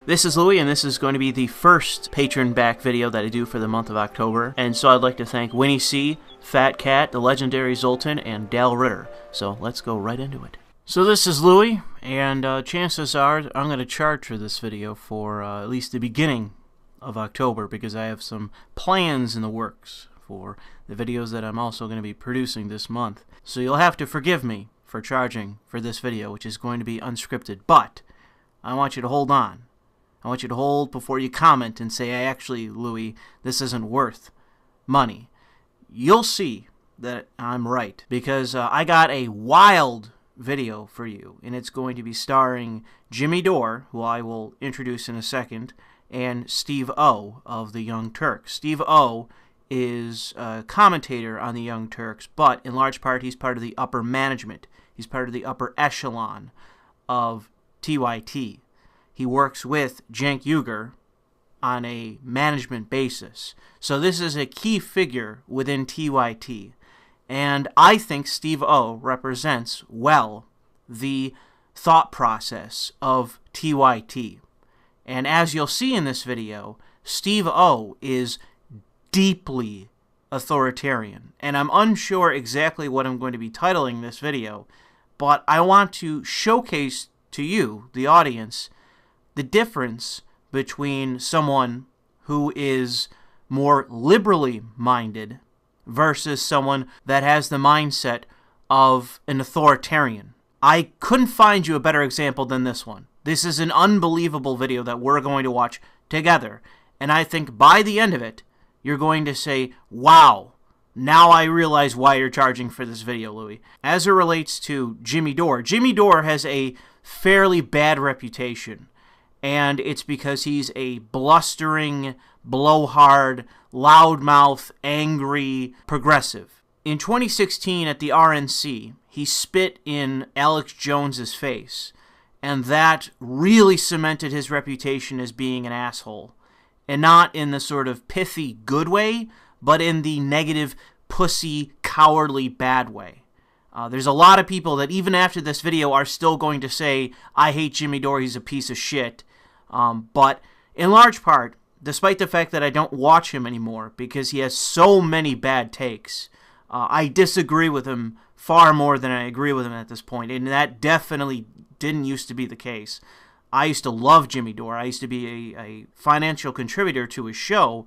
This is Louis, and this is going to be the first Patron-back video that I do for the month of October. And so I'd like to thank Winnie C, Fat Cat, the legendary Zoltan, and Ritter. So let's go right into it. So this is Louis, and chances are I'm going to charge for this video for at least the beginning of October, because I have some plans in the works for the videos that I'm also going to be producing this month. So you'll have to forgive me for charging for this video, which is going to be unscripted. But I want you to hold on. I want you to hold before you comment and say, hey, actually, Louis, this isn't worth money. You'll see that I'm right, because I got a wild video for you, and it's going to be starring Jimmy Dore, who I will introduce in a second, and Steve O of the Young Turks. Steve O is a commentator on the Young Turks, but in large part he's part of the upper management. He's part of the upper echelon of TYT. He works with Cenk Uygur on a management basis. So this is a key figure within TYT. And I think Steve O represents well the thought process of TYT. And as you'll see in this video, Steve O is deeply authoritarian. And I'm unsure exactly what I'm going to be titling this video, but I want to showcase to you, the audience, the difference between someone who is more liberally minded versus someone that has the mindset of an authoritarian. I couldn't find you a better example than this one. This is an unbelievable video that we're going to watch together, and I think by the end of it, you're going to say, wow, now I realize why you're charging for this video, Louis. As it relates to Jimmy Dore has a fairly bad reputation. And it's because he's a blustering, blowhard, loudmouth, angry progressive. In 2016 at the RNC, he spit in Alex Jones's face, and that really cemented his reputation as being an asshole. And not in the sort of pithy good way, but in the negative, pussy, cowardly bad way. There's a lot of people that even after this video are still going to say, I hate Jimmy Dore, he's a piece of shit. But in large part, despite the fact that I don't watch him anymore because he has so many bad takes, I disagree with him far more than I agree with him at this point, and that definitely didn't used to be the case. I used to love Jimmy Dore. I used to be a financial contributor to his show,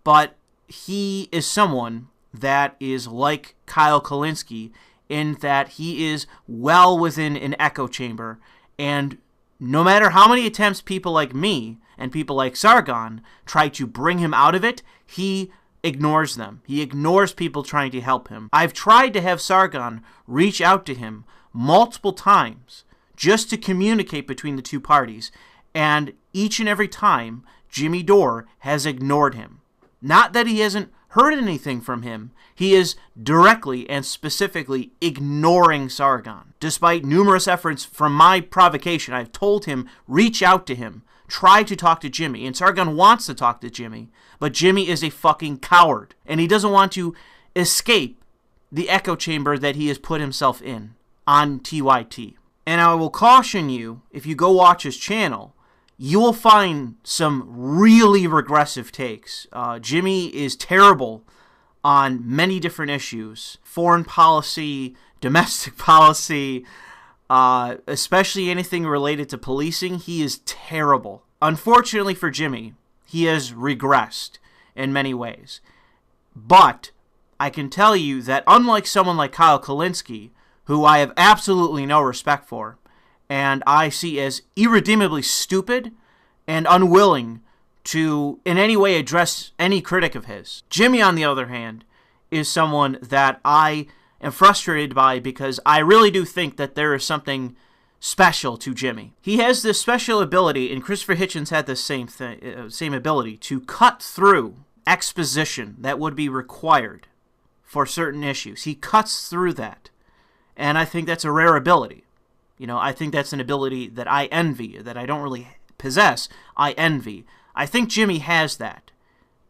but he is someone that is like Kyle Kulinski in that he is well within an echo chamber, and no matter how many attempts people like me and people like Sargon try to bring him out of it, he ignores them. He ignores people trying to help him. I've tried to have Sargon reach out to him multiple times just to communicate between the two parties, and each and every time, Jimmy Dore has ignored him. Not that he hasn't heard anything from him, he is directly and specifically ignoring Sargon. Despite numerous efforts from my provocation, I've told him, reach out to him, try to talk to Jimmy, and Sargon wants to talk to Jimmy, but Jimmy is a fucking coward, and he doesn't want to escape the echo chamber that he has put himself in on TYT. And I will caution you, if you go watch his channel, you will find some really regressive takes. Jimmy is terrible on many different issues. Foreign policy, domestic policy, especially anything related to policing, he is terrible. Unfortunately for Jimmy, he has regressed in many ways. But I can tell you that unlike someone like Kyle Kulinski, who I have absolutely no respect for, and I see as irredeemably stupid and unwilling to in any way address any critic of his, Jimmy, on the other hand, is someone that I am frustrated by because I really do think that there is something special to Jimmy. He has this special ability, and Christopher Hitchens had the same ability, to cut through exposition that would be required for certain issues. He cuts through that, and I think that's a rare ability. You know, I think that's an ability that I envy, that I don't really possess. I envy. I think Jimmy has that.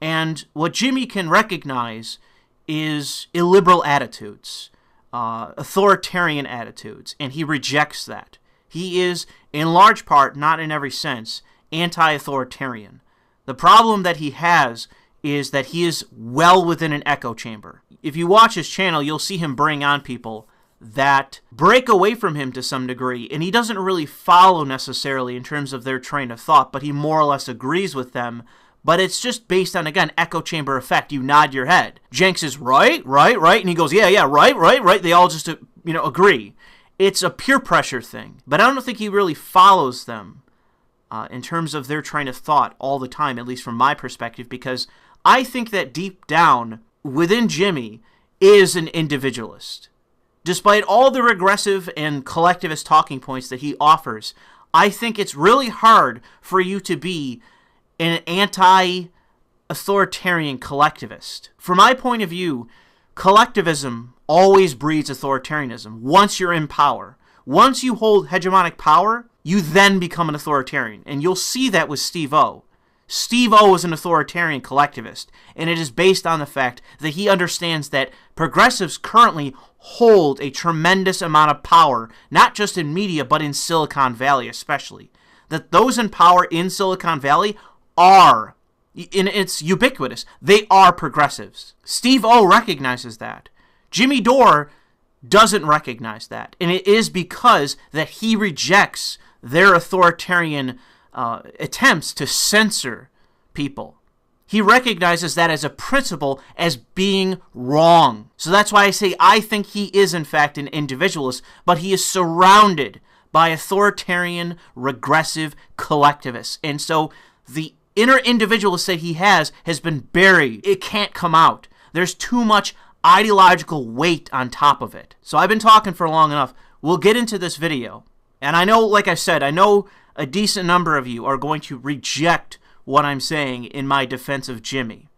And what Jimmy can recognize is illiberal attitudes, authoritarian attitudes, and he rejects that. He is, in large part, not in every sense, anti-authoritarian. The problem that he has is that he is well within an echo chamber. If you watch his channel, you'll see him bring on people that break away from him to some degree, and he doesn't really follow necessarily in terms of their train of thought, but he more or less agrees with them. But it's just based on, again, echo chamber effect. You nod your head. Jenks is right, and he goes, yeah, right. They all just, agree. It's a peer pressure thing, but I don't think he really follows them in terms of their train of thought all the time, at least from my perspective, because I think that deep down within Jimmy is an individualist. Despite all the regressive and collectivist talking points that he offers, I think it's really hard for you to be an anti-authoritarian collectivist. From my point of view, collectivism always breeds authoritarianism once you're in power. Once you hold hegemonic power, you then become an authoritarian. And you'll see that with Steve-O. Steve-O is an authoritarian collectivist, and it is based on the fact that he understands that progressives currently hold a tremendous amount of power, not just in media, but in Silicon Valley especially. That those in power in Silicon Valley are, and it's ubiquitous, they are progressives. Steve-O recognizes that. Jimmy Dore doesn't recognize that, and it is because that he rejects their authoritarian attempts to censor people. He recognizes that as a principle as being wrong. So that's why I say I think he is in fact an individualist, but he is surrounded by authoritarian, regressive collectivists. And so the inner individualist that he has been buried. It can't come out. There's too much ideological weight on top of it. So I've been talking for long enough. We'll get into this video. And I know, like I said, I know a decent number of you are going to reject what I'm saying in my defense of Jimmy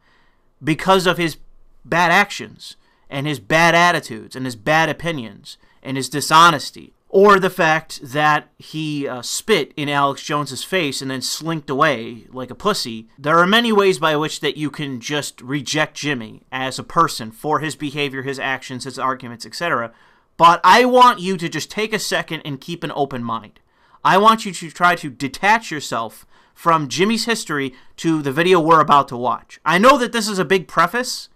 because of his bad actions and his bad attitudes and his bad opinions and his dishonesty, or the fact that he spit in Alex Jones's face and then slinked away like a pussy. There are many ways by which that you can just reject Jimmy as a person for his behavior, his actions, his arguments, etc. But I want you to just take a second and keep an open mind. I want you to try to detach yourself from Jimmy's history to the video we're about to watch. I know that this is a big preface,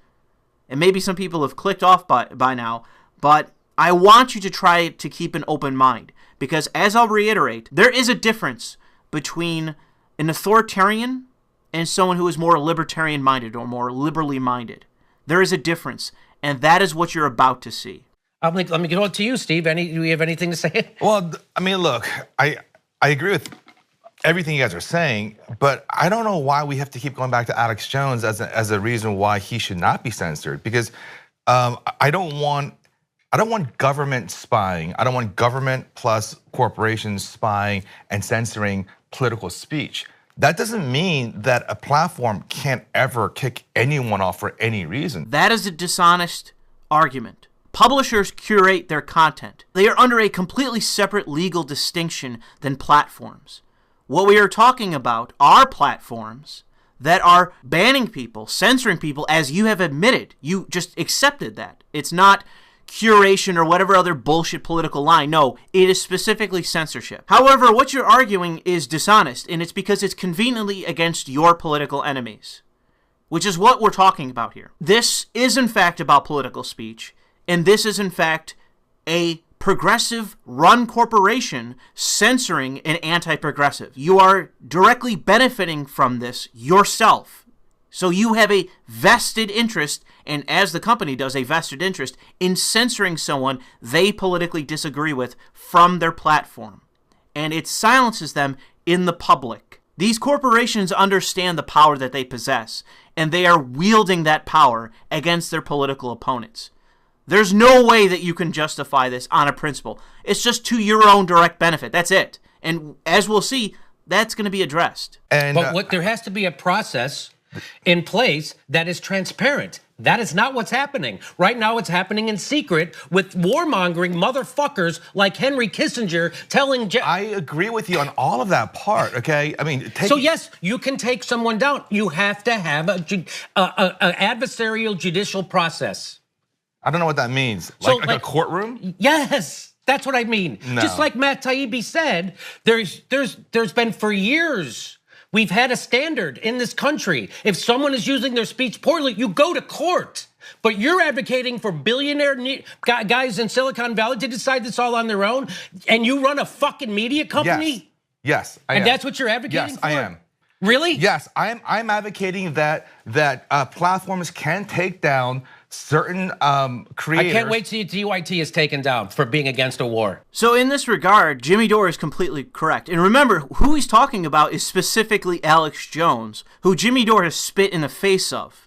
and maybe some people have clicked off by now, but I want you to try to keep an open mind, because as I'll reiterate, there is a difference between an authoritarian and someone who is more libertarian-minded or more liberally minded. There is a difference, and that is what you're about to see. Let me get on to you, Steve. Do you have anything to say? Well, I mean, look, I agree with everything you guys are saying, but I don't know why we have to keep going back to Alex Jones as a reason why he should not be censored, because I don't want government spying. I don't want government plus corporations spying and censoring political speech. That doesn't mean that a platform can't ever kick anyone off for any reason. That is a dishonest argument. Publishers curate their content. They are under a completely separate legal distinction than platforms. What we are talking about are platforms that are banning people, censoring people, as you have admitted. You just accepted that. It's not curation or whatever other bullshit political line. No, it is specifically censorship. However, what you're arguing is dishonest, and it's because it's conveniently against your political enemies, which is what we're talking about here. This is in fact about political speech, and this is in fact a progressive-run corporation censoring an anti-progressive. You are directly benefiting from this yourself. So you have a vested interest, and as the company does, a vested interest in censoring someone they politically disagree with from their platform. And it silences them in the public. These corporations understand the power that they possess, and they are wielding that power against their political opponents. There's no way that you can justify this on a principle. It's just to your own direct benefit. That's it. And as we'll see, that's going to be addressed. But there has to be a process in place that is transparent. That is not what's happening. Right now it's happening in secret with warmongering motherfuckers like Henry Kissinger telling... I agree with you on all of that part, okay? I mean... So yes, you can take someone down. You have to have an adversarial judicial process. I don't know what that means. Like a courtroom? Yes, that's what I mean. No. Just like Matt Taibbi said, there's been for years We've had a standard in this country. If someone is using their speech poorly, you go to court. But you're advocating for billionaire guys in Silicon Valley to decide this all on their own, and you run a fucking media company? Yes, I am. And that's what you're advocating for? Yes, I am. Really? Yes, I'm advocating that platforms can take down certain creators. I can't wait till TYT is taken down for being against a war. So in this regard, Jimmy Dore is completely correct. And remember, who he's talking about is specifically Alex Jones, who Jimmy Dore has spit in the face of.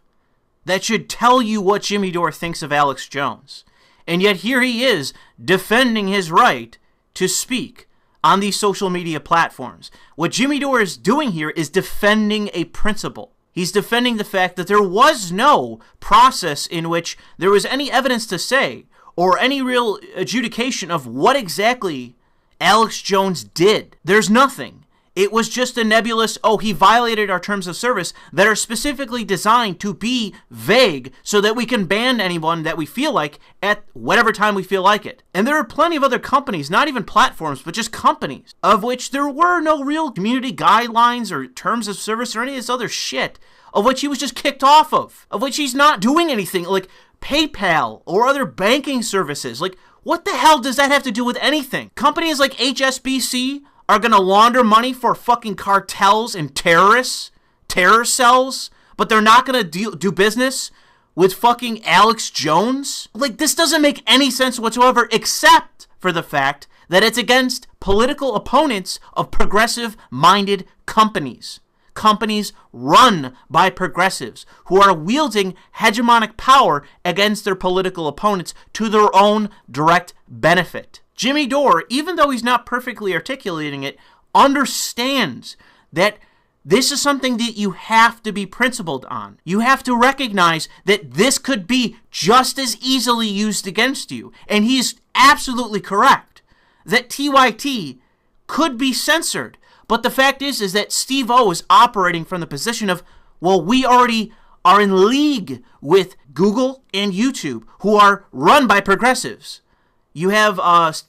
That should tell you what Jimmy Dore thinks of Alex Jones. And yet here he is defending his right to speak on these social media platforms. What Jimmy Dore is doing here is defending a principle. He's defending the fact that there was no process in which there was any evidence to say or any real adjudication of what exactly Alex Jones did. There's nothing. It was just a nebulous, oh, he violated our terms of service that are specifically designed to be vague so that we can ban anyone that we feel like at whatever time we feel like it. And there are plenty of other companies, not even platforms, but just companies, of which there were no real community guidelines or terms of service or any of this other shit, of which he was just kicked off of which he's not doing anything, like PayPal or other banking services. Like, what the hell does that have to do with anything? Companies like HSBC are gonna launder money for fucking cartels and terrorists, terror cells, but they're not gonna do business with fucking Alex Jones? Like, this doesn't make any sense whatsoever, except for the fact that it's against political opponents of progressive-minded companies. Companies run by progressives who are wielding hegemonic power against their political opponents to their own direct benefit. Jimmy Dore, even though he's not perfectly articulating it, understands that this is something that you have to be principled on. You have to recognize that this could be just as easily used against you. And he's absolutely correct that TYT could be censored. But the fact is that Steve-O is operating from the position of, well, we already are in league with Google and YouTube, who are run by progressives. You have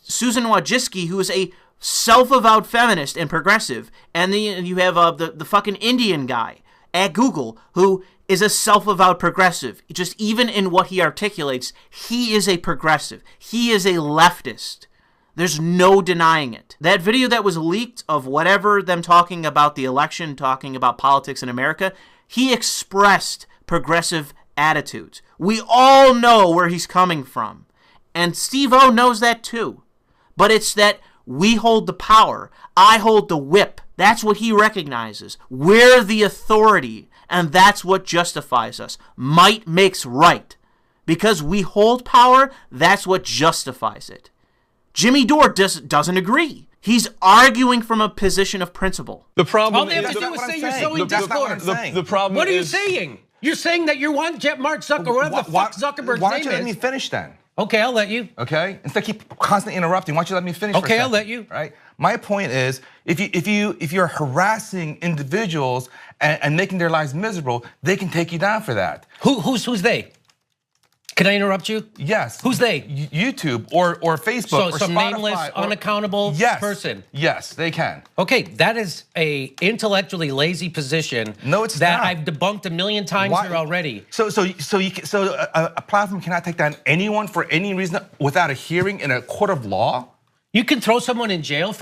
Susan Wojcicki, who is a self-avowed feminist and progressive, and then you have the fucking Indian guy at Google, who is a self-avowed progressive. Just even in what he articulates, he is a progressive. He is a leftist. There's no denying it. That video that was leaked of whatever them talking about the election, talking about politics in America, he expressed progressive attitudes. We all know where he's coming from. And Steve-O knows that too. But it's that we hold the power. I hold the whip. That's what he recognizes. We're the authority. And that's what justifies us. Might makes right. Because we hold power, that's what justifies it. Jimmy Dore doesn't agree. He's arguing from a position of principle. The problem all they have to do is say you're sowing discord. The problem what are you is, saying? You're saying that you want Mark Zuckerberg, or whatever the fuck Zuckerberg's why name don't you let me is. finish then? Okay, I'll let you. Okay? Instead of keep constantly interrupting, why don't you let me finish? Okay, I'll let you. Right? My point is, if you're harassing individuals and making their lives miserable, they can take you down for that. Who's they? Can I interrupt you? Yes. Who's they? YouTube or Facebook or some Spotify nameless, or, unaccountable person. Yes, they can. Okay, that is a intellectually lazy position. No, it's that not. I've debunked a million times here already. So a platform cannot take down anyone for any reason without a hearing in a court of law? You can throw someone in jail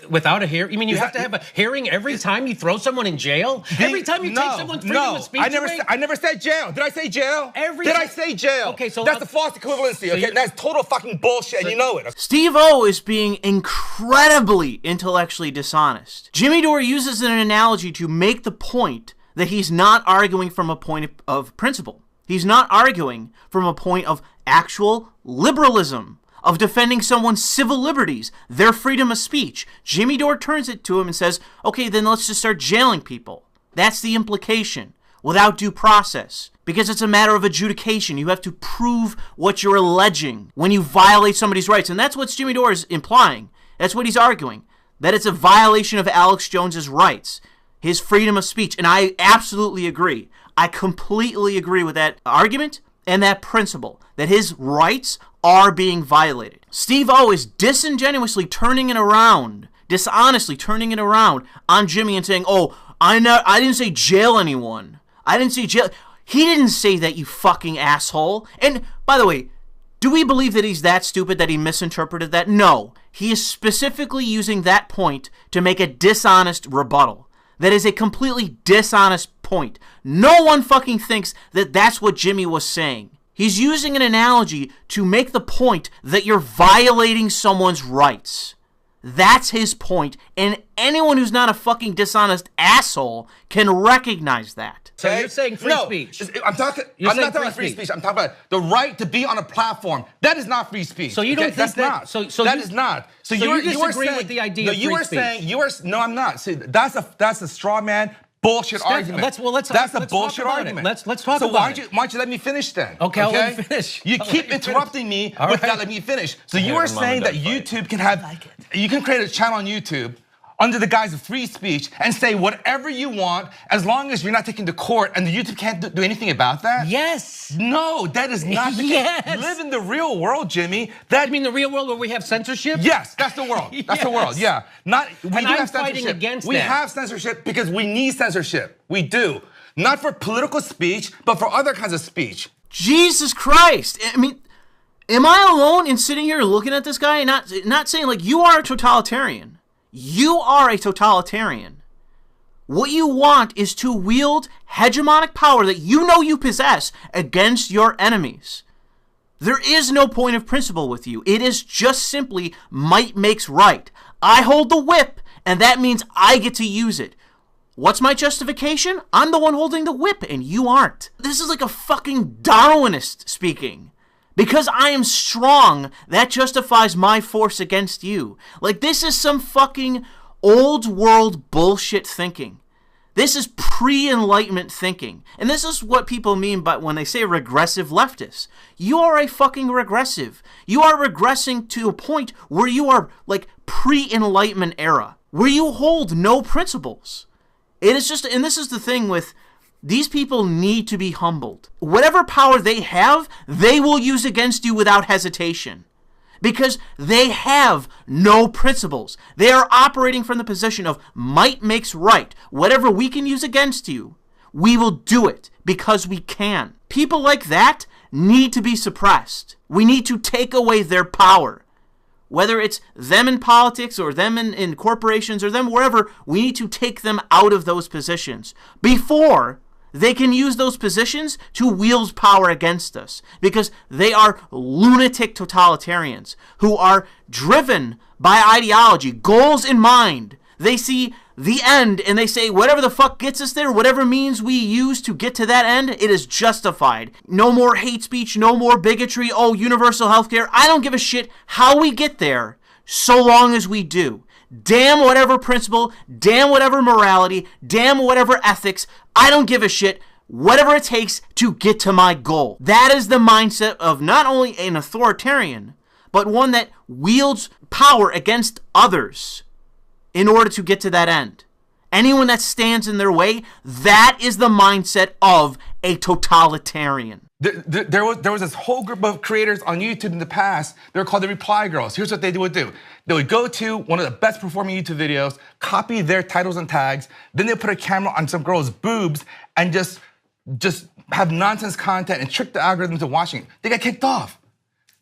without a hearing. You mean you have to have a hearing every time you throw someone in jail? Every time you take someone's freedom of speech away? I never said jail. Did I say jail? Did I say jail? Okay, so that's the false equivalency. Okay, that's total fucking bullshit. And you know it. Steve-O is being incredibly intellectually dishonest. Jimmy Dore uses an analogy to make the point that he's not arguing from a point of principle. He's not arguing from a point of actual liberalism, of defending someone's civil liberties, their freedom of speech. Jimmy Dore turns it to him and says, okay, then let's just start jailing people. That's the implication, without due process. Because it's a matter of adjudication. You have to prove what you're alleging when you violate somebody's rights. And that's what Jimmy Dore is implying. That's what he's arguing. That it's a violation of Alex Jones's rights, his freedom of speech. And I absolutely agree. I completely agree with that argument and that principle, that his rights are being violated. Steve-O is dishonestly turning it around on Jimmy and saying, oh, I didn't say jail anyone. I didn't say jail. He didn't say that, you fucking asshole. And by the way, do we believe that he's that stupid that he misinterpreted that? No. He is specifically using that point to make a dishonest rebuttal. That is a completely dishonest point. No one fucking thinks that that's what Jimmy was saying. He's using an analogy to make the point that you're violating someone's rights. That's his point, and anyone who's not a fucking dishonest asshole can recognize that. So you're saying free speech? I'm not talking about free speech. I'm talking about the right to be on a platform. That is not free speech. So you don't think that? So that is not. So you disagree with the idea of free speech? No, I'm not. See, that's a straw man bullshit argument. That's a bullshit argument. Let's talk about it. Why don't you let me finish then? Okay, I'll let you finish. You keep interrupting me without letting me finish. So you are saying that YouTube you can create a channel on YouTube under the guise of free speech and say whatever you want as long as you're not taken to court, and the YouTube can't do anything about that? Yes. No, that is not the case. Live in the real world, Jimmy. You mean the real world where we have censorship? Yes, that's the world. That's the world, yeah. I'm fighting against that. We have censorship because we need censorship. We do. Not for political speech, but for other kinds of speech. Jesus Christ. I mean, am I alone in sitting here looking at this guy and not saying, like, you are a totalitarian? You are a totalitarian. What you want is to wield hegemonic power that you know you possess against your enemies. There is no point of principle with you. It is just simply might makes right. I hold the whip, and that means I get to use it. What's my justification? I'm the one holding the whip, and you aren't. This is like a fucking Darwinist speaking. Because I am strong, that justifies my force against you. Like, this is some fucking old world bullshit thinking. This is pre-enlightenment thinking. And this is what people mean by when they say regressive leftists. You are a fucking regressive. You are regressing to a point where you are like pre-enlightenment era, where you hold no principles. It is just, and this is the thing with these people need to be humbled. Whatever power they have, they will use against you without hesitation. Because they have no principles. They are operating from the position of might makes right. Whatever we can use against you, we will do it because we can. People like that need to be suppressed. We need to take away their power. Whether it's them in politics or them in corporations or them wherever, we need to take them out of those positions before they can use those positions to wield power against us, because they are lunatic totalitarians who are driven by ideology, goals in mind. They see the end and they say whatever the fuck gets us there, whatever means we use to get to that end, it is justified. No more hate speech, no more bigotry, oh, universal healthcare. I don't give a shit how we get there so long as we do. Damn whatever principle, damn whatever morality, damn whatever ethics, I don't give a shit, whatever it takes to get to my goal. That is the mindset of not only an authoritarian, but one that wields power against others in order to get to that end. Anyone that stands in their way, that is the mindset of a totalitarian. There was this whole group of creators on YouTube in the past. They were called the Reply Girls. Here's what they would do. They would go to one of the best performing YouTube videos, copy their titles and tags, then they put a camera on some girl's boobs and just have nonsense content and trick the algorithm into watching it. They got kicked off.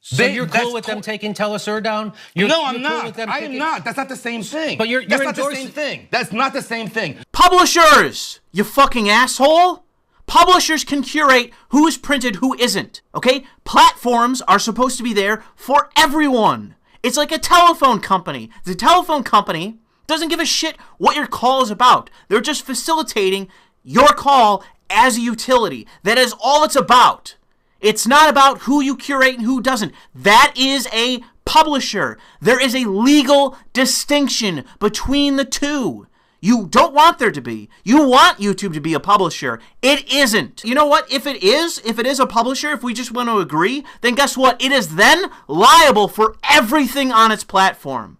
So you're cool with them taking Telesur down? No, I'm not. I am not. That's not the same thing. But that's not the same thing. That's not the same thing. Publishers, you fucking asshole. Publishers can curate who is printed, who isn't, okay? Platforms are supposed to be there for everyone. It's like a telephone company. The telephone company doesn't give a shit what your call is about. They're just facilitating your call as a utility. That is all it's about. It's not about who you curate and who doesn't. That is a publisher. There is a legal distinction between the two. You don't want there to be. You want YouTube to be a publisher. It isn't. You know what? If it is a publisher, if we just want to agree, then guess what? It is then liable for everything on its platform.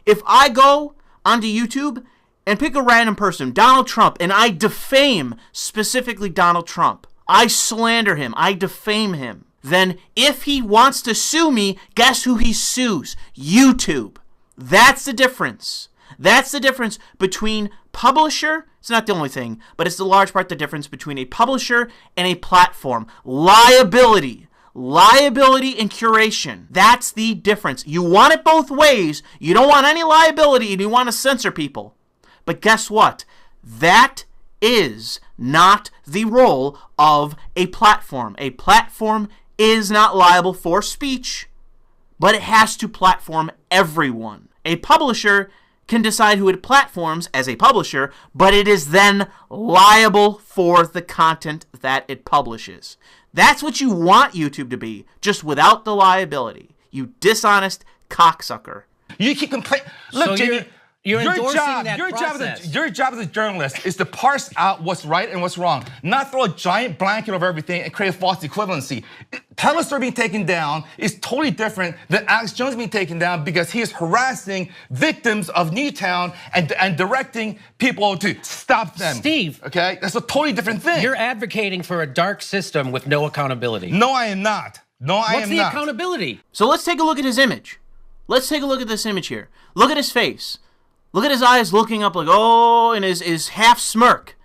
If I go onto YouTube and pick a random person, Donald Trump, and I defame specifically Donald Trump, I slander him, I defame him, then if he wants to sue me, guess who he sues? YouTube. That's the difference. That's the difference between publisher. It's not the only thing, but it's the large part the difference between a publisher and a platform. Liability and curation. That's the difference. You want it both ways. You don't want any liability and you want to censor people. But guess what? That is not the role of a platform. A platform is not liable for speech, but it has to platform everyone. A publisher can decide who it platforms as a publisher, but it is then liable for the content that it publishes. That's what you want YouTube to be, just without the liability. You dishonest cocksucker. You keep complaining. Look, So Jamie, you're your endorsing job, that process. your job as a journalist is to parse out what's right and what's wrong, not throw a giant blanket over everything and create a false equivalency. Telesur being taken down is totally different than Alex Jones being taken down because he is harassing victims of Newtown and directing people to stop them. Steve. Okay? That's a totally different thing. You're advocating for a dark system with no accountability. No, I am not. No, I am not. What's the accountability? So let's take a look at his image. Let's take a look at this image here. Look at his face. Look at his eyes looking up like, oh, and his half smirk.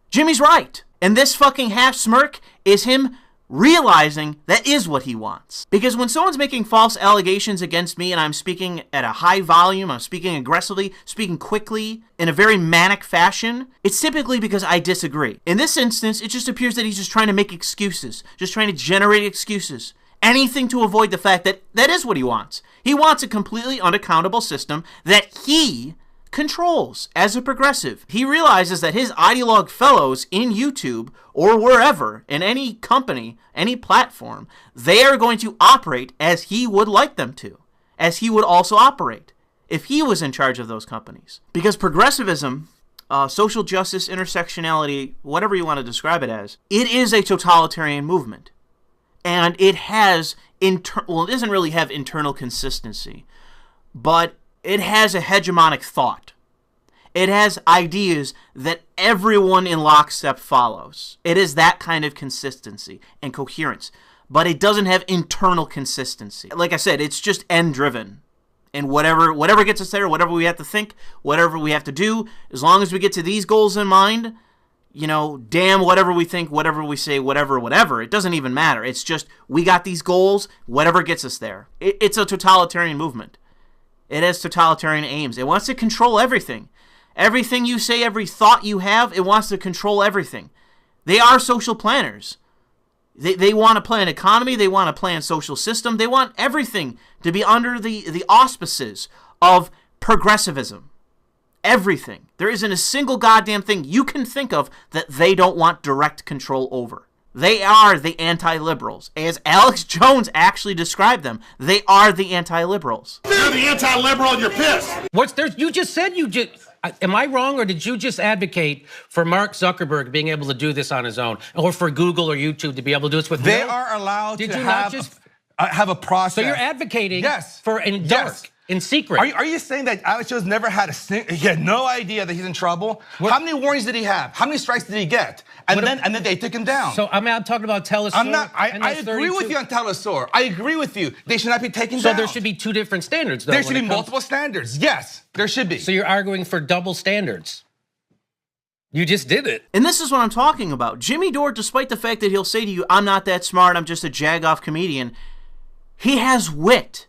Jimmy's right. And this fucking half smirk is him realizing that is what he wants. Because when someone's making false allegations against me and I'm speaking at a high volume, I'm speaking aggressively, speaking quickly, in a very manic fashion, it's typically because I disagree. In this instance, it just appears that he's just trying to make excuses, just trying to generate excuses. Anything to avoid the fact that that is what he wants. He wants a completely unaccountable system that he controls as a progressive. He realizes that his ideologue fellows in YouTube or wherever, in any company, any platform, they are going to operate as he would like them to, as he would also operate if he was in charge of those companies. Because progressivism, social justice, intersectionality, whatever you want to describe it as, it is a totalitarian movement. And it has, it doesn't really have internal consistency, but it has a hegemonic thought. It has ideas that everyone in lockstep follows. It is that kind of consistency and coherence, but it doesn't have internal consistency. Like I said, it's just end-driven. And whatever gets us there, whatever we have to think, whatever we have to do, as long as we get to these goals in mind, you know, damn whatever we think, whatever we say, whatever, it doesn't even matter. It's just, we got these goals, whatever gets us there. It's a totalitarian movement. It has totalitarian aims. It wants to control everything. Everything you say, every thought you have, it wants to control everything. They are social planners. They want to plan economy. They want to plan social system. They want everything to be under the auspices of progressivism. Everything. There isn't a single goddamn thing you can think of that they don't want direct control over. They are the anti-liberals. As Alex Jones actually described them, they are the anti-liberals. You're the anti-liberal and you're pissed. You just said am I wrong, or did you just advocate for Mark Zuckerberg being able to do this on his own, or for Google or YouTube to be able to do this with They are allowed Did to you have, not just, have a process. So you're advocating Yes. for in dark, Yes. in secret. Are you saying that Alex Jones never had he had no idea that he's in trouble? How many warnings did he have? How many strikes did he get? And then they took him down. So I'm talking about Telesur. I agree with you on Telesur. I agree with you. They should not be taken down. So there should be two different standards, though. There should be multiple standards. Yes, there should be. So you're arguing for double standards. You just did it. And this is what I'm talking about. Jimmy Dore, despite the fact that he'll say to you, I'm not that smart, I'm just a jag-off comedian, he has wit.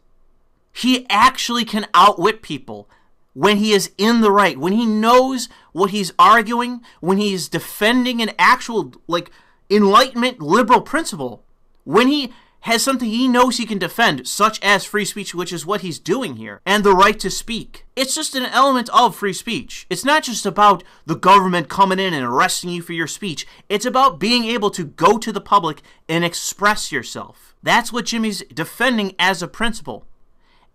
He actually can outwit people when he is in the right, when he knows what he's arguing, when he's defending an actual, enlightenment liberal principle, when he has something he knows he can defend, such as free speech, which is what he's doing here, and the right to speak. It's just an element of free speech. It's not just about the government coming in and arresting you for your speech. It's about being able to go to the public and express yourself. That's what Jimmy's defending as a principle.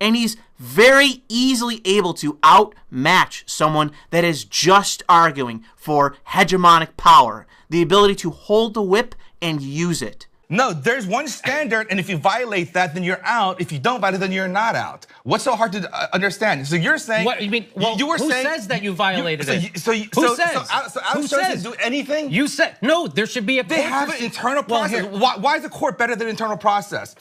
And he's very easily able to outmatch someone that is just arguing for hegemonic power, the ability to hold the whip and use it. No, there's one standard, and if you violate that, then you're out. If you don't violate it, then you're not out. What's so hard to understand? So you're saying what you mean? Well, you were who saying, says that you violated it? So who says? So Alex Jones didn't do anything. You said no. There should be a. They have an internal process. Why is the court better than internal process?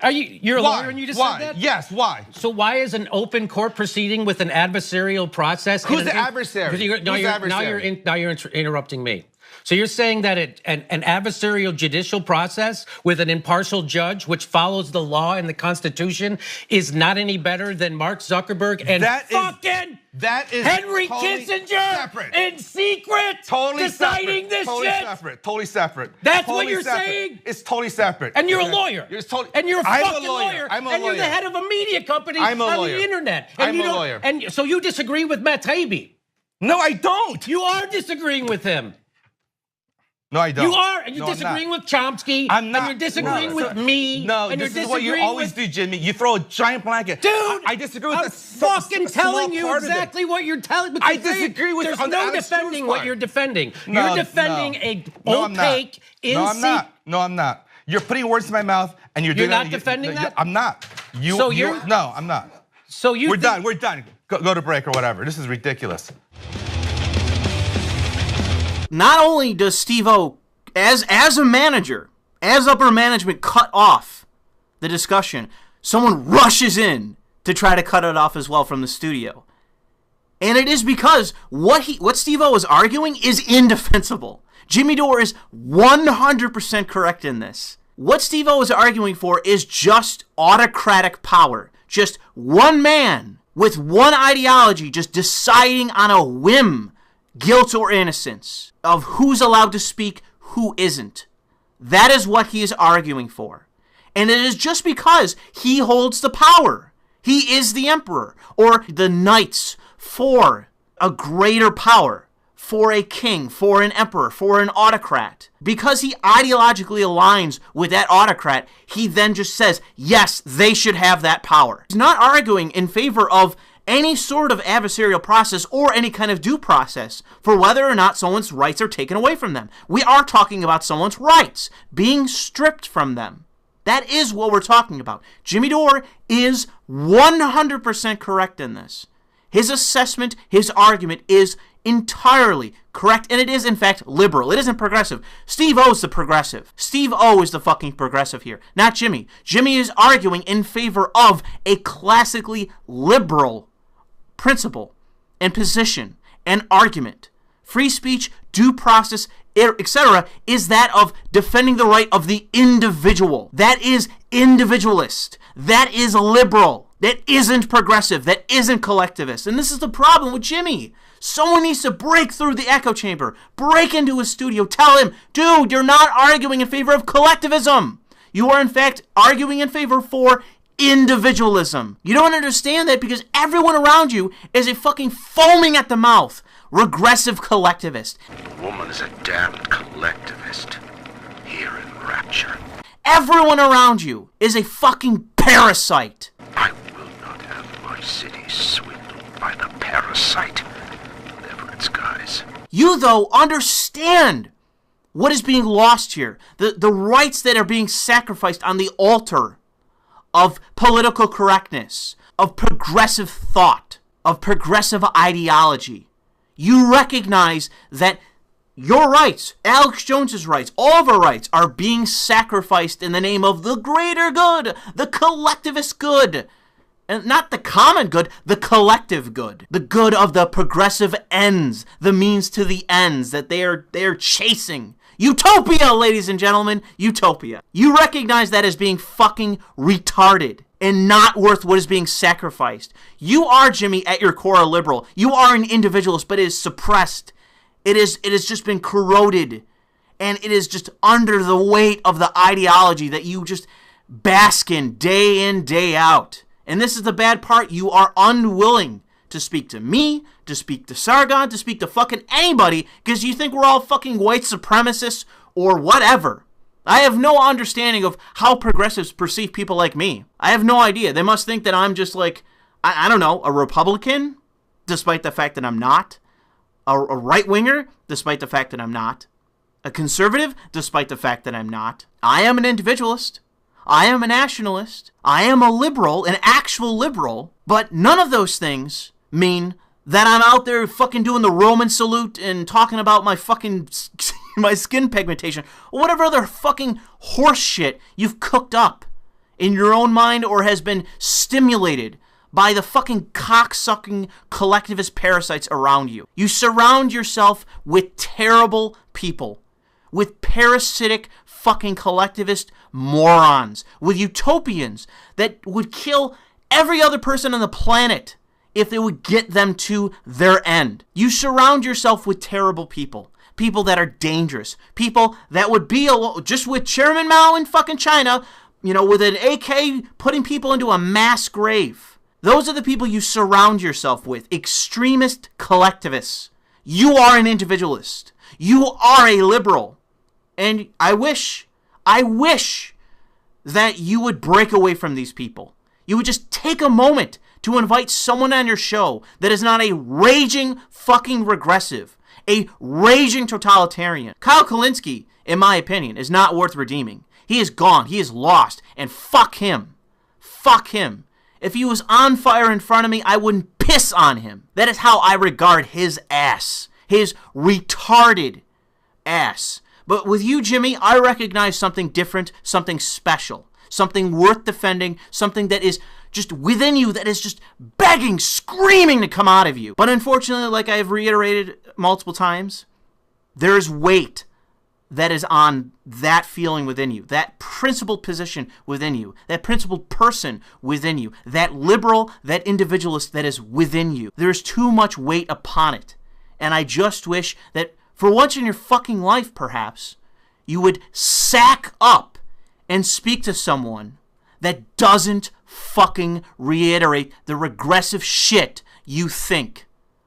You're a lawyer and you just said that? Yes. Why? So why is an open court proceeding with an adversarial process? Who's the adversary? Now you're interrupting me. So you're saying that an adversarial judicial process with an impartial judge, which follows the law and the Constitution, is not any better than Mark Zuckerberg and that is Henry totally Kissinger separate. in secret deciding this shit? Totally separate. That's what you're saying? It's totally separate. And you're a lawyer. And you're a fucking lawyer. I'm a and lawyer. You're the head of a media company I'm a on lawyer. the internet. I'm a lawyer. And so you disagree with Matt Taibbi? No, I don't. You are disagreeing with him. No, I don't. You are, and you're disagreeing with Chomsky. I'm not. And you're disagreeing with me. No, and this you're is what you always do, Jimmy. You throw a giant blanket. Dude, I disagree with I'm fucking telling you exactly what you're telling me. I disagree with There's on the no Alex defending Jones what part. you're defending. No, You're defending a opaque, No, I'm not. No, I'm not. You're putting words in my mouth, and you're doing not defending that? I'm not. So No, I'm not. So you. We're done. We're done. Go to break or whatever. This is ridiculous. Not only does Steve-O, as a manager, as upper management, cut off the discussion, someone rushes in to try to cut it off as well from the studio. And it is because what Steve-O is arguing is indefensible. Jimmy Dore is 100% correct in this. What Steve-O is arguing for is just autocratic power. Just one man with one ideology just deciding on a whim, guilt or innocence, of who's allowed to speak, who isn't. That is what he is arguing for. And it is just because he holds the power. He is the emperor, or the knights for a greater power, for a king, for an emperor, for an autocrat. Because he ideologically aligns with that autocrat, he then just says, yes, they should have that power. He's not arguing in favor of any sort of adversarial process or any kind of due process for whether or not someone's rights are taken away from them. We are talking about someone's rights being stripped from them. That is what we're talking about. Jimmy Dore is 100% correct in this. His assessment, his argument is entirely correct, and it is, in fact, liberal. It isn't progressive. Steve-O's the progressive. Steve-O is the fucking progressive here, not Jimmy. Jimmy is arguing in favor of a classically liberal principle and position and argument. Free speech, due process, etc., is that of defending the right of the individual. That is individualist. That is liberal. That isn't progressive. That isn't collectivist. And this is the problem with Jimmy. Someone needs to break through the echo chamber, break into his studio, tell him, dude, you're not arguing in favor of collectivism. You are, in fact, arguing in favor for individualism. You don't understand that because everyone around you is a fucking foaming at the mouth regressive collectivist. The woman is a damned collectivist. Here in Rapture. Everyone around you is a fucking parasite. I will not have my city swindled by the parasite. Whatever its guise. You, though, understand what is being lost here. The rights that are being sacrificed on the altar of political correctness, of progressive thought, of progressive ideology. You recognize that your rights, Alex Jones's rights, all of our rights are being sacrificed in the name of the greater good, the collectivist good. And not the common good, the collective good. The good of the progressive ends, the means to the ends that they are chasing. Utopia, ladies and gentlemen, utopia. You recognize that as being fucking retarded and not worth what is being sacrificed. You are, Jimmy, at your core, a liberal. You are an individualist, but it is suppressed. It has just been corroded, and it is just under the weight of the ideology that you just bask in, day out. And this is the bad part. You are unwilling to speak to me, to speak to Sargon, to speak to fucking anybody, because you think we're all fucking white supremacists or whatever. I have no understanding of how progressives perceive people like me. I have no idea. They must think that I'm just like, I don't know, a Republican, despite the fact that I'm not. A right-winger, despite the fact that I'm not. a conservative, despite the fact that I'm not. I am an individualist. I am a nationalist. I am a liberal, an actual liberal. But none of those things mean that I'm out there fucking doing the Roman salute and talking about my fucking my skin pigmentation or whatever other fucking horse shit you've cooked up in your own mind or has been stimulated by the fucking cocksucking collectivist parasites around you. You surround yourself with terrible people, with parasitic fucking collectivist morons, with utopians that would kill every other person on the planet if it would get them to their end. You surround yourself with terrible people. People that are dangerous. People that would be just with Chairman Mao in fucking China, you know, with an AK putting people into a mass grave. Those are the people you surround yourself with. Extremist collectivists. You are an individualist. You are a liberal. And I wish that you would break away from these people. You would just take a moment to invite someone on your show that is not a raging fucking regressive, a raging totalitarian. Kyle Kalinske, in my opinion, is not worth redeeming. He is gone. He is lost. And fuck him. Fuck him. If he was on fire in front of me, I wouldn't piss on him. That is how I regard his ass. His retarded ass. But with you, Jimmy, I recognize something different, something special, something worth defending, something that is just within you, that is just begging, screaming to come out of you. But unfortunately, like I have reiterated multiple times, there is weight that is on that feeling within you, that principled position within you, that principled person within you, that liberal, that individualist that is within you. There is too much weight upon it. And I just wish that for once in your fucking life, perhaps, you would sack up and speak to someone that doesn't fucking reiterate the regressive shit you think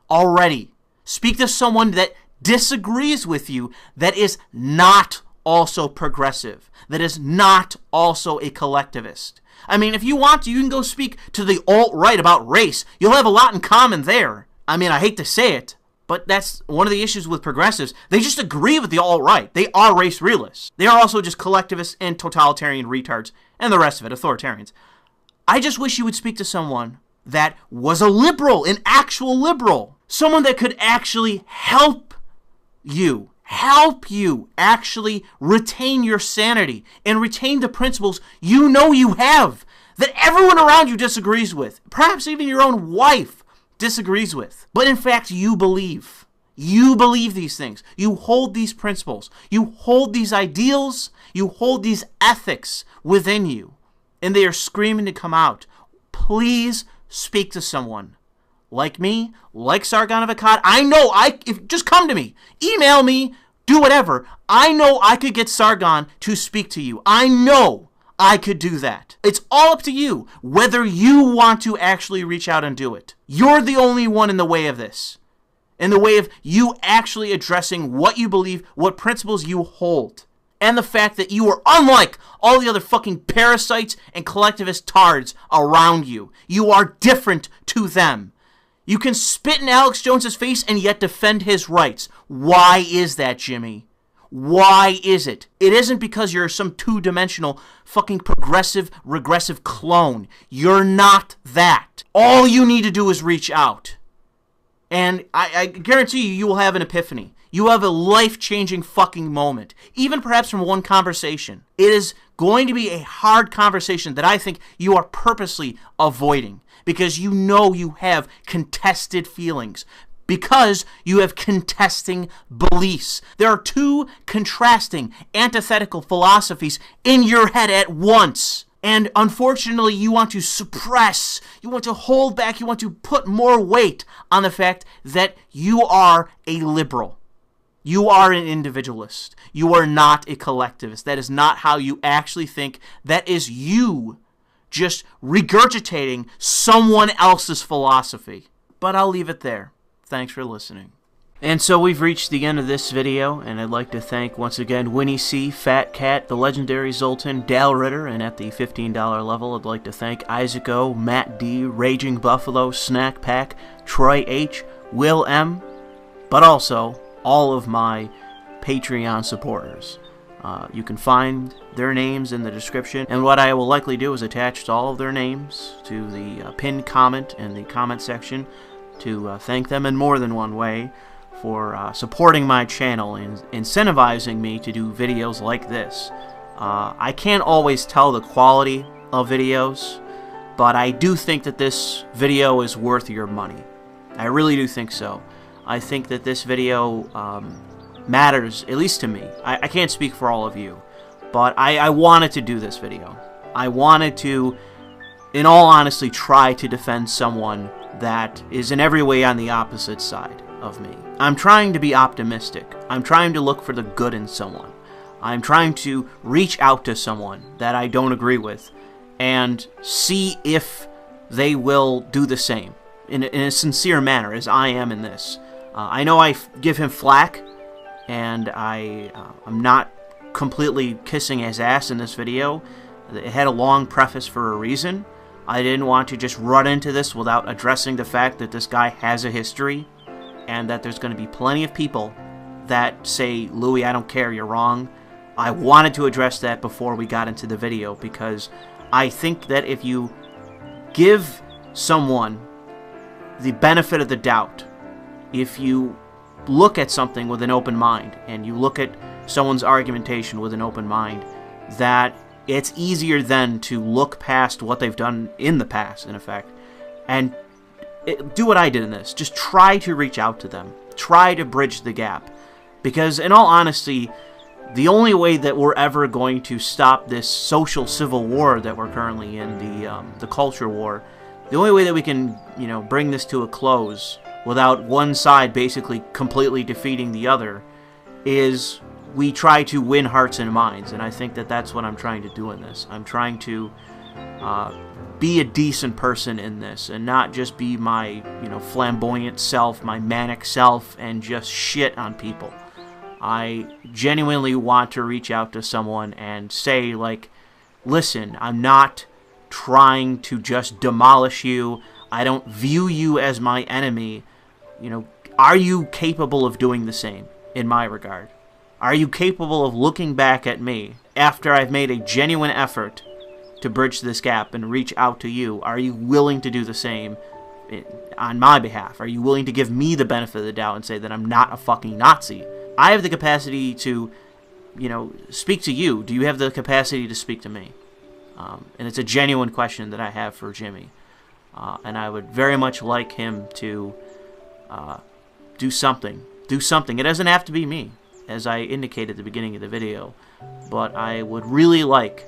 already. Speak to someone that disagrees with you, that is not also progressive, that is not also a collectivist. I mean, if you want to, you can go speak to the alt-right about race. You'll have a lot in common there. I mean, I hate to say it, but that's one of the issues with progressives. They just agree with the alt-right. They are race realists. They are also just collectivists and totalitarian retards and the rest of it, authoritarians. I just wish you would speak to someone that was a liberal, an actual liberal. Someone that could actually help you actually retain your sanity and retain the principles you know you have, that everyone around you disagrees with, perhaps even your own wife disagrees with. But in fact, you believe. You believe these things. You hold these principles. You hold these ideals. You hold these ethics within you. And they are screaming to come out. Please speak to someone. Like me, like Sargon of Akkad. I know just come to me. Email me. Do whatever. I know I could get Sargon to speak to you. I know I could do that. It's all up to you whether you want to actually reach out and do it. You're the only one in the way of this. In the way of you actually addressing what you believe, what principles you hold. And the fact that you are unlike all the other fucking parasites and collectivist tards around you. You are different to them. You can spit in Alex Jones's face and yet defend his rights. Why is that, Jimmy? Why is it? It isn't because you're some two-dimensional fucking progressive, regressive clone. You're not that. All you need to do is reach out. And I guarantee you will have an epiphany. You have a life-changing fucking moment. Even perhaps from one conversation. It is going to be a hard conversation that I think you are purposely avoiding. Because you know you have contested feelings. Because you have contesting beliefs. There are two contrasting, antithetical philosophies in your head at once. And unfortunately, you want to suppress, you want to hold back, you want to put more weight on the fact that you are a liberal. You are an individualist. You are not a collectivist. That is not how you actually think. That is you just regurgitating someone else's philosophy. But I'll leave it there. Thanks for listening. And so we've reached the end of this video, and I'd like to thank once again Winnie C, Fat Cat, the legendary Zoltan, Dal Ritter, and at the $15 level, I'd like to thank Isaac O, Matt D, Raging Buffalo, Snakpak, Troy H, Will M, but also all of my Patreon supporters. You can find their names in the description, and what I will likely do is attach all of their names to the pinned comment in the comment section to thank them in more than one way for supporting my channel and incentivizing me to do videos like this. I can't always tell the quality of videos, but I do think that this video is worth your money. I really do think so. I think that this video matters, at least to me. I can't speak for all of you, but I wanted to do this video. I wanted to, in all honesty, try to defend someone that is in every way on the opposite side of me. I'm trying to be optimistic. I'm trying to look for the good in someone. I'm trying to reach out to someone that I don't agree with and see if they will do the same in a sincere manner as I am in this. I know I give him flack, and I'm not completely kissing his ass in this video. It had a long preface for a reason. I didn't want to just run into this without addressing the fact that this guy has a history, and that there's going to be plenty of people that say, Louis, I don't care, you're wrong. I wanted to address that before we got into the video, because I think that if you give someone the benefit of the doubt, if you look at something with an open mind, and you look at someone's argumentation with an open mind, that it's easier then to look past what they've done in the past, in effect, and do what I did in this. Just try to reach out to them. Try to bridge the gap. Because, in all honesty, the only way that we're ever going to stop this social civil war that we're currently in, the culture war, the only way that we can, bring this to a close without one side basically completely defeating the other, is we try to win hearts and minds. And I think that that's what I'm trying to do in this. I'm trying to be a decent person in this, and not just be my, flamboyant self, my manic self, and just shit on people. I genuinely want to reach out to someone and say, like, listen, I'm not trying to just demolish you. I don't view you as my enemy. Are you capable of doing the same in my regard? Are you capable of looking back at me after I've made a genuine effort to bridge this gap and reach out to you? Are you willing to do the same on my behalf? Are you willing to give me the benefit of the doubt and say that I'm not a fucking Nazi? I have the capacity to, speak to you. Do you have the capacity to speak to me? And it's a genuine question that I have for Jimmy. And I would very much like him to do something. Do something. It doesn't have to be me, as I indicated at the beginning of the video. But I would really like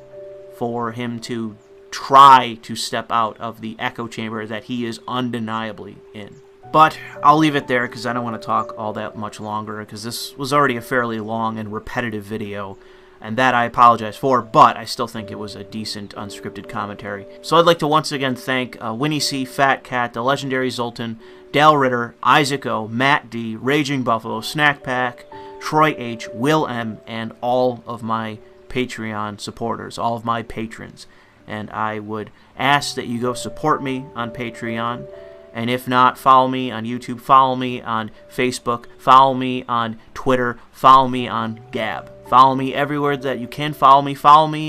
for him to try to step out of the echo chamber that he is undeniably in. But I'll leave it there because I don't want to talk all that much longer, because this was already a fairly long and repetitive video, and that I apologize for, but I still think it was a decent unscripted commentary. So I'd like to once again thank Winnie C, Fat Cat, the legendary Zoltan, Dale Ritter, Isaac O, Matt D, Raging Buffalo, Snakpak, Troy H, Will M, and all of my Patreon supporters, all of my patrons. And I would ask that you go support me on Patreon. And if not, follow me on YouTube, follow me on Facebook, follow me on Twitter, follow me on Gab. Follow me everywhere that you can follow me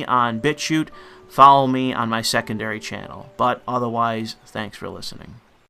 on BitChute, follow me on my secondary channel. But otherwise, thanks for listening.